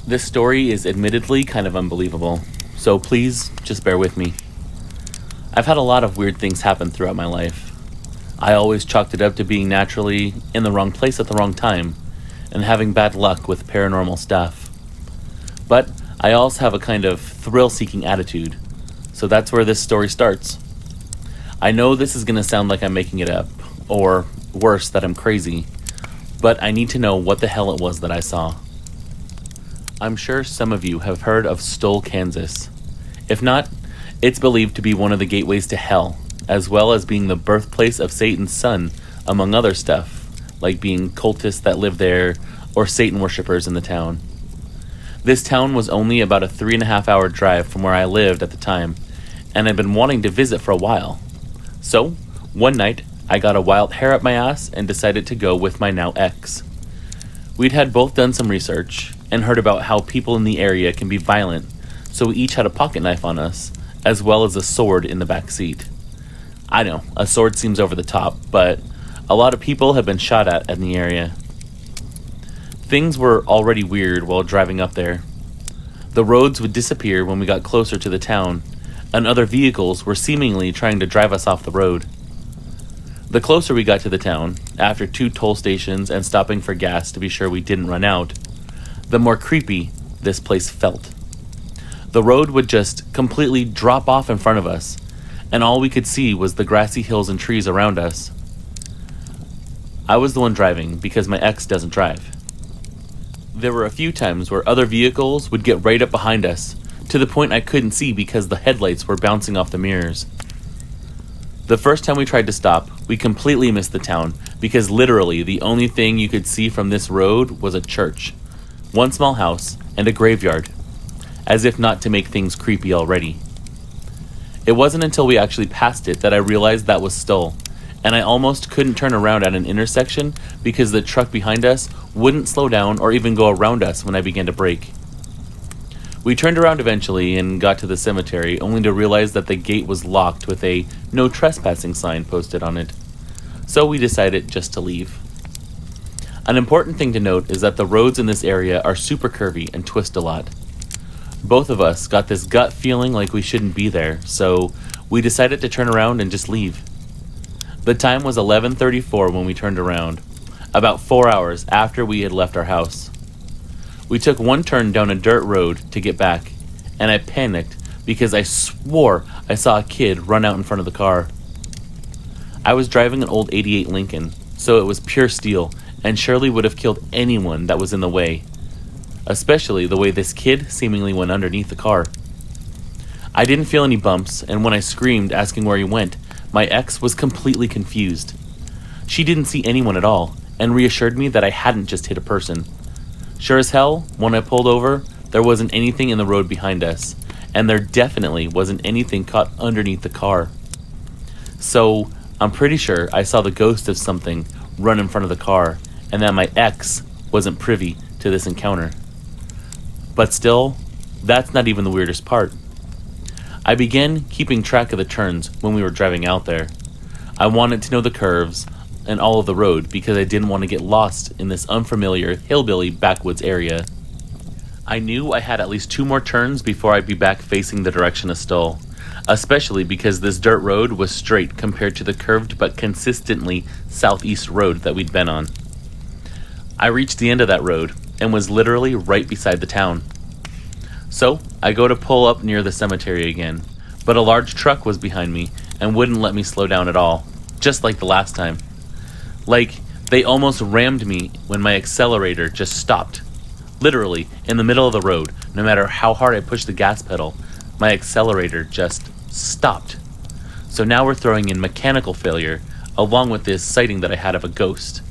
This story is admittedly kind of unbelievable, so please just bear with me. I've had a lot of weird things happen throughout my life. I always chalked it up to being naturally in the wrong place at the wrong time and having bad luck with paranormal stuff. But I also have a kind of thrill-seeking attitude, so that's where this story starts. I know this is going to sound like I'm making it up, or worse, that I'm crazy, but I need to know what the hell it was that I saw. I'm sure some of you have heard of Stoll, Kansas. If not, it's believed to be one of the gateways to hell, as well as being the birthplace of Satan's son, among other stuff, like being cultists that live there or Satan worshippers in the town. This town was only about a 3.5-hour drive from where I lived at the time, and I'd been wanting to visit for a while. So, one night, I got a wild hair up my ass and decided to go with my now ex. We'd had both done some research and heard about how people in the area can be violent, so we each had a pocket knife on us, as well as a sword in the back seat. I know, a sword seems over the top, but a lot of people have been shot at in the area. Things were already weird while driving up there. The roads would disappear when we got closer to the town, and other vehicles were seemingly trying to drive us off the road. The closer we got to the town, after 2 toll stations and stopping for gas to be sure we didn't run out, the more creepy this place felt. The road would just completely drop off in front of us, and all we could see was the grassy hills and trees around us. I was the one driving because my ex doesn't drive. There were a few times where other vehicles would get right up behind us, to the point I couldn't see because the headlights were bouncing off the mirrors. The first time we tried to stop, we completely missed the town because literally the only thing you could see from this road was a church, one small house, and a graveyard, as if not to make things creepy already. It wasn't until we actually passed it that I realized that was Stoll, and I almost couldn't turn around at an intersection because the truck behind us wouldn't slow down or even go around us when I began to brake. We turned around eventually and got to the cemetery, only to realize that the gate was locked with a "no trespassing" sign posted on it. So we decided just to leave. An important thing to note is that the roads in this area are super curvy and twist a lot. Both of us got this gut feeling like we shouldn't be there, so we decided to turn around and just leave. The time was 11:34 when we turned around, about 4 hours after we had left our house. We took one turn down a dirt road to get back, and I panicked because I swore I saw a kid run out in front of the car. I was driving an old '88 Lincoln, so it was pure steel and surely would have killed anyone that was in the way, especially the way this kid seemingly went underneath the car. I didn't feel any bumps, and when I screamed asking where he went, my ex was completely confused. She didn't see anyone at all, and reassured me that I hadn't just hit a person. Sure as hell, when I pulled over, there wasn't anything in the road behind us, and there definitely wasn't anything caught underneath the car. So, I'm pretty sure I saw the ghost of something run in front of the car, and that my ex wasn't privy to this encounter. But still, that's not even the weirdest part. I began keeping track of the turns when we were driving out there. I wanted to know the curves and all of the road because I didn't want to get lost in this unfamiliar hillbilly backwoods area. I knew I had at least 2 more turns before I'd be back facing the direction of Stoll, especially because this dirt road was straight compared to the curved but consistently southeast road that we'd been on. I reached the end of that road and was literally right beside the town. So, I go to pull up near the cemetery again, but a large truck was behind me and wouldn't let me slow down at all, just like the last time. Like, they almost rammed me when my accelerator just stopped. Literally, in the middle of the road, no matter how hard I pushed the gas pedal, my accelerator just stopped. So now we're throwing in mechanical failure, along with this sighting that I had of a ghost.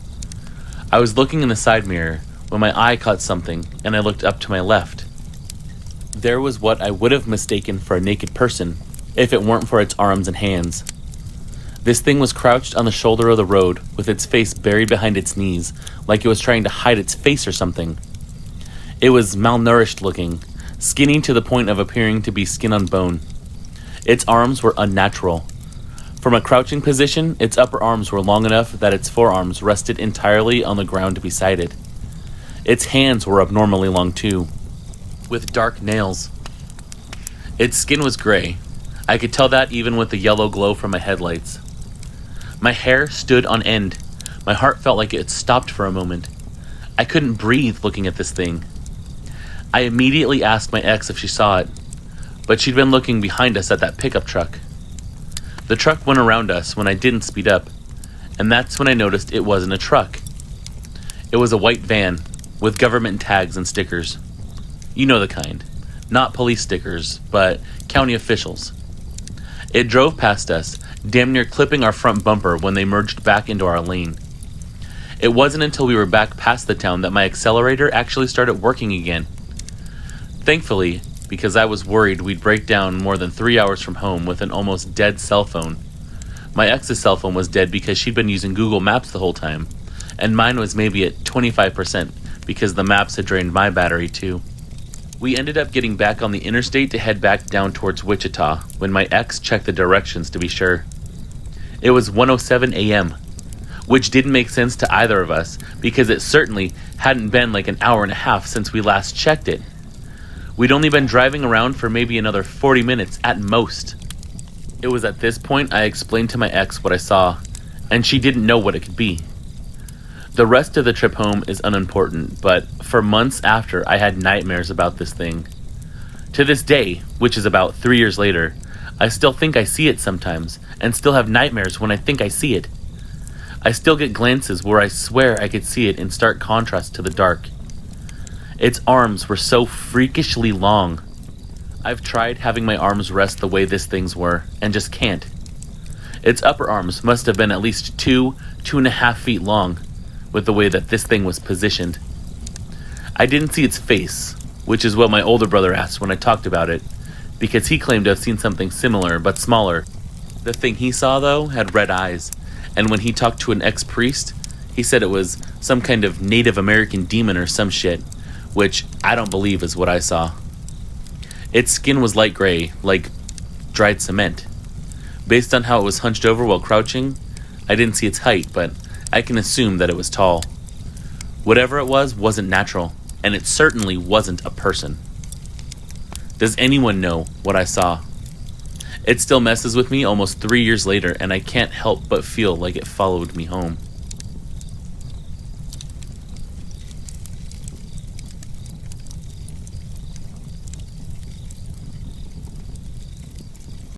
I was looking in the side mirror when my eye caught something, and I looked up to my left. There was what I would have mistaken for a naked person, if it weren't for its arms and hands. This thing was crouched on the shoulder of the road, with its face buried behind its knees, like it was trying to hide its face or something. It was malnourished looking, skinny to the point of appearing to be skin on bone. Its arms were unnatural. From a crouching position, its upper arms were long enough that its forearms rested entirely on the ground beside it. Its hands were abnormally long too. with dark nails. Its skin was gray. I could tell that even with the yellow glow from my headlights. My hair stood on end. My heart felt like it stopped for a moment. I couldn't breathe looking at this thing. I immediately asked my ex if she saw it, but she'd been looking behind us at that pickup truck. The truck went around us when I didn't speed up, and that's when I noticed it wasn't a truck. It was a white van with government tags and stickers. You know the kind. Not police stickers, but county officials. It drove past us, damn near clipping our front bumper when they merged back into our lane. It wasn't until we were back past the town that my accelerator actually started working again. Thankfully, because I was worried we'd break down more than 3 hours from home with an almost dead cell phone. My ex's cell phone was dead because she'd been using Google Maps the whole time, and mine was maybe at 25% because the maps had drained my battery too. We ended up getting back on the interstate to head back down towards Wichita when my ex checked the directions to be sure. It was 1:07 a.m., which didn't make sense to either of us because it certainly hadn't been like an hour and a half since we last checked it. We'd only been driving around for maybe another 40 minutes at most. It was at this point I explained to my ex what I saw, and she didn't know what it could be. The rest of the trip home is unimportant, but for months after, I had nightmares about this thing. To this day, which is about 3 years later, I still think I see it sometimes, and still have nightmares when I think I see it. I still get glances where I swear I could see it in stark contrast to the dark. Its arms were so freakishly long. I've tried having my arms rest the way this thing's were, and just can't. Its upper arms must have been at least 2.5 feet long, with the way that this thing was positioned. I didn't see its face, which is what my older brother asked when I talked about it, because he claimed to have seen something similar but smaller. The thing he saw, though, had red eyes, and when he talked to an ex-priest, he said it was some kind of Native American demon or some shit, which I don't believe is what I saw. Its skin was light gray, like dried cement. Based on how it was hunched over while crouching, I didn't see its height, but I can assume that it was tall. Whatever it was wasn't natural, and it certainly wasn't a person. Does anyone know what I saw? It still messes with me almost 3 years later, and I can't help but feel like it followed me home.